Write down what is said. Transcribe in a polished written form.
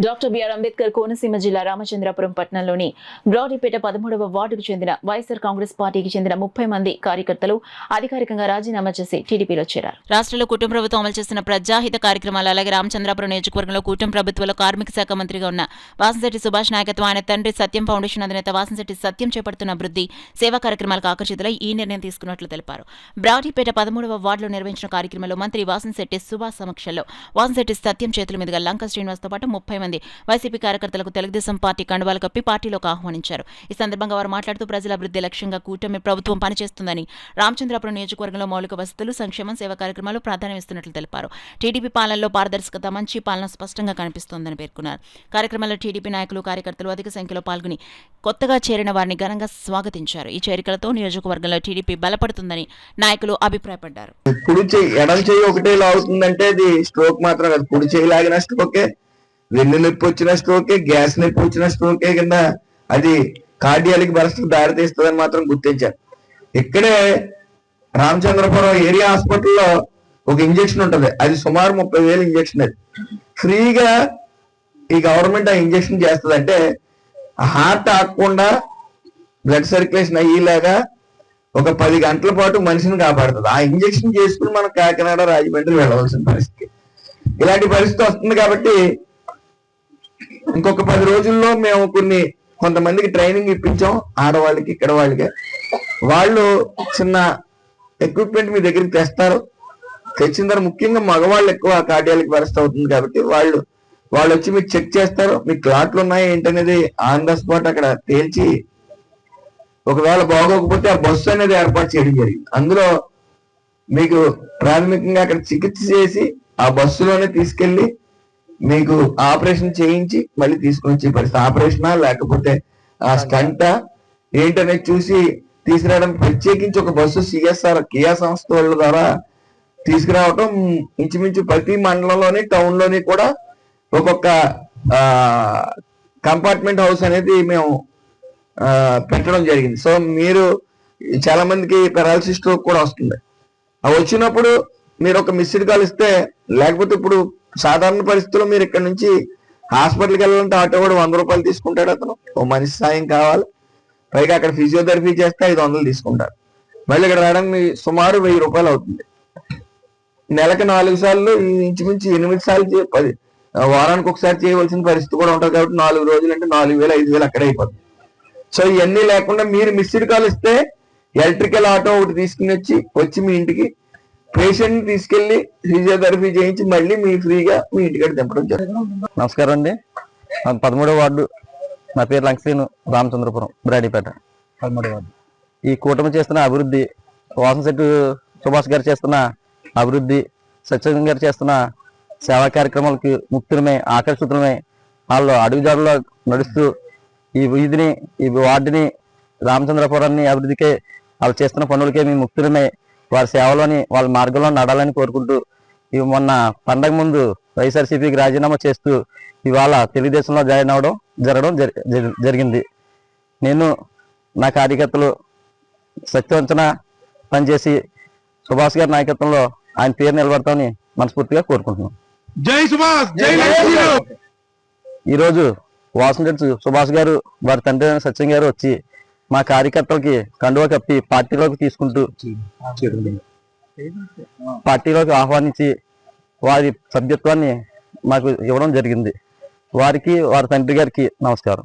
Doctor BR Ambedkar Konaseema జిల్లా రామచంద్రాపురం పట్టణంలోని బ్రాడీపేట 13వ వార్డుకు చెందిన వైఎస్ఆర్ కాంగ్రెస్ పార్టీకి చెందిన 30 మంది కార్యకర్తలు అధికారికంగా రాజీనామా చేసి టీడీపీలో చేరారు. రాష్ట్రంలో కూటమి ప్రభుత్వం అమలు చేసిన ప్రజాహిత కార్యక్రమాలు అలాగే రామచంద్రాపురం నియోజకవర్గంలో కూటమి ప్రభుత్వంలో కార్మిక శాఖ మంత్రిగా ఉన్న వాసంశెట్టి సుభాష్ నాయకత్వం ఆయన తండ్రి సత్యం ఫౌండేషన్ అధినేత వాసంశెట్టి సత్యం చేపడుతున్న అభివృద్ధి సేవా కార్యక్రమాలకు ఆకర్షితులై ఈ నిర్ణయం తీసుకున్నట్లు తెలిపారు. బ్రాడీపేట 13వ వార్డులో నిర్వహించిన కార్యక్రమంలో మంత్రి వాసంశెట్టి సుభాష్ సమక్షంలో వాసంశెట్టి సత్యం చేతుల మీదుగా లంక శ్రీనివాస్తో పాటు 30 మంది వైసీపీ కార్యకర్తలకు తెలుగుదేశం పార్టీ కండువాలు కప్పి పార్టీలోకి ఆహ్వానించారు. ఈ సందర్భంగా వారు మాట్లాడుతూ ప్రజల అభివృద్ధి లక్ష్యంగా కూటమి ప్రభుత్వం పనిచేస్తుందని, రామచంద్రాపురం నియోజకవర్గంలో మౌలిక వసతులు, సంక్షేమం, సేవా కార్యక్రమాలు ప్రాధాన్యమిస్తున్నట్లు తెలిపారు. టీడీపీ పాలనలో పారదర్శకత, మంచి పాలన స్పష్టంగా కనిపిస్తోందని పేర్కొన్నారు. కార్యక్రమంలో టీడీపీ నాయకులు, కార్యకర్తలు అధిక సంఖ్యలో పాల్గొని కొత్తగా చేరిన వారిని ఘనంగా స్వాగతించారు. ఈ చేరికలతో నియోజకవర్గంలో టీడీపీ బలపడుతుందని నాయకులు అభిప్రాయపడ్డారు. ఎడం చేయి ఒకటే లాగుతుందంటే అది స్ట్రోక్ మాత్రం కాదు, కుడి చేయి లాగిన స్ట్రోకే, వెన్ను నొప్పి వచ్చిన స్ట్రోకే, గ్యాస్ నొప్పి వచ్చిన స్ట్రోకే కింద అది కార్డియాలిక్ బరస్ట్కి దారితీస్తుందని మాత్రం గుర్తించారు. ఇక్కడే రామచంద్రపురం ఏరియా హాస్పిటల్లో ఒక ఇంజక్షన్ ఉంటది, అది సుమారు 30,000 ఇంజక్షన్. అది ఫ్రీగా ఈ గవర్నమెంట్ ఆ ఇంజక్షన్ చేస్తుంది. అంటే హార్ట్ ఆగకుండా బ్లడ్ సర్క్యులేషన్ అయ్యేలాగా ఒక 10 గంటల పాటు మనిషిని కాపాడుతుంది. ఆ ఇంజక్షన్ చేసుకుని మనం కాకినాడ, రాజమండ్రి వెళ్ళవలసిన పరిస్థితి, ఇలాంటి పరిస్థితి వస్తుంది. కాబట్టి ఇంకొక 10 రోజుల్లో మేము కొంతమందికి ట్రైనింగ్ ఇప్పించాం, ఆడవాళ్ళకి, ఇక్కడ వాళ్ళకి. వాళ్ళు చిన్న ఎక్విప్మెంట్ మీ దగ్గరికి తెస్తారు. తెచ్చిన తర్వాత ముఖ్యంగా మగవాళ్ళు ఎక్కువ కార్డియాలిక్ పరిస్థితి అవుతుంది కాబట్టి వాళ్ళు వచ్చి మీకు చెక్ చేస్తారు. మీకు క్లాట్లు ఉన్నాయి ఏంటనేది ఆన్ ద స్పాట్ అక్కడ తేల్చి, ఒకవేళ బాగోకపోతే ఆ బస్సు అనేది ఏర్పాటు చేయడం జరిగింది. అందులో మీకు ప్రాథమికంగా అక్కడ చికిత్స చేసి ఆ బస్సులోనే తీసుకెళ్లి మీకు ఆపరేషన్ చేయించి మళ్ళీ తీసుకుని వచ్చే పరిస్థితి. ఆపరేషనా లేకపోతే ఆ స్టంటా ఏంటనేది చూసి తీసుకురావడం, ప్రత్యేకించి ఒక బస్సు సిఎస్ఆర్ కియా సంస్థ వాళ్ళ ద్వారా తీసుకురావటం. ఇంచుమించు ప్రతి మండలంలోని, టౌన్ లోని కూడా ఒక్కొక్క కంపార్ట్మెంట్ హౌస్ అనేది మేము పెట్టడం జరిగింది. సో మీరు చాలా మందికి పెరాలసిస్ స్ట్రోక్ కూడా వస్తుంది. అవి వచ్చినప్పుడు మీరు ఒక మిస్డ్ కాల్ ఇస్తే, లేకపోతే ఇప్పుడు సాధారణ పరిస్థితుల్లో మీరు ఇక్కడ నుంచి హాస్పిటల్కి వెళ్ళాలంటే ఆటో కూడా 100 రూపాయలు తీసుకుంటాడు. అతను ఓ మనిషి సాయం కావాలి, పైగా అక్కడ ఫిజియోథెరపీ చేస్తే 500 తీసుకుంటారు. మళ్ళీ ఇక్కడ రావడానికి సుమారు 1000 రూపాయలు అవుతుంది. నెలకు 4 సార్లు, ఇంచుమించు 8 సార్లు, వారానికి ఒకసారి చేయవలసిన పరిస్థితి కూడా ఉంటుంది. కాబట్టి 4 రోజులు అంటే 4,000, 5,000 అక్కడే అయిపోతుంది. సో ఇవన్నీ లేకుండా మీరు మిస్డ్ కాల్ ఇస్తే ఎలక్ట్రికల్ ఆటో ఒకటి తీసుకుని వచ్చి మీ ఇంటికి పేషెంట్ తీసుకెళ్లి ఫిజియోథెరపీ చేయించి మళ్ళీ మీ ఫ్రీగా మీ ఇంటికి దింపడం జరుగుతుంది. నమస్కారం అండి. 13వ వార్డు, నా పేరు లంకశ్రీను, రామచంద్రపురం, బ్రాడీపేట 13వ వార్డు. ఈ కూటమి చేస్తున్న అభివృద్ధి, వాసంశెట్టి సుభాష్ గారు చేస్తున్న అభివృద్ధి, సత్యం గారు చేస్తున్న సేవా కార్యక్రమాలకి ముక్తులమై, ఆకర్షితులమై, వాళ్ళు అడుగుజాడులో నడుస్తూ ఈ వీధిని, ఈ వార్డుని, రామచంద్రపురాన్ని అభివృద్ధికే, వాళ్ళు చేస్తున్న పనులకే మేము ముక్తులమై వారి సేవలోని, వాళ్ళ మార్గంలో నడాలని కోరుకుంటూ, ఇవి మొన్న పండగ ముందు వైఎస్ఆర్సీపీకి రాజీనామా చేస్తూ ఇవాళ తెలుగుదేశంలో జాయిన్ అవ్వడం జరిగింది. నేను, నా కార్యకర్తలు సత్యవంచన పనిచేసి సుభాష్ గారి నాయకత్వంలో ఆయన పేరు నిలబడతామని మనస్ఫూర్తిగా కోరుకుంటున్నాం. జై సుభాష్. ఈరోజు వాసంశెట్టి సుభాష్ గారు, వారి తండ్రి సత్యం గారు వచ్చి మా కార్యకర్తలకి కండువా కప్పి పార్టీలోకి తీసుకుంటూ, పార్టీలోకి ఆహ్వానించి వారి సభ్యత్వాన్ని మాకు ఇవ్వడం జరిగింది. వారికి, వారి తండ్రి గారికి నమస్కారం.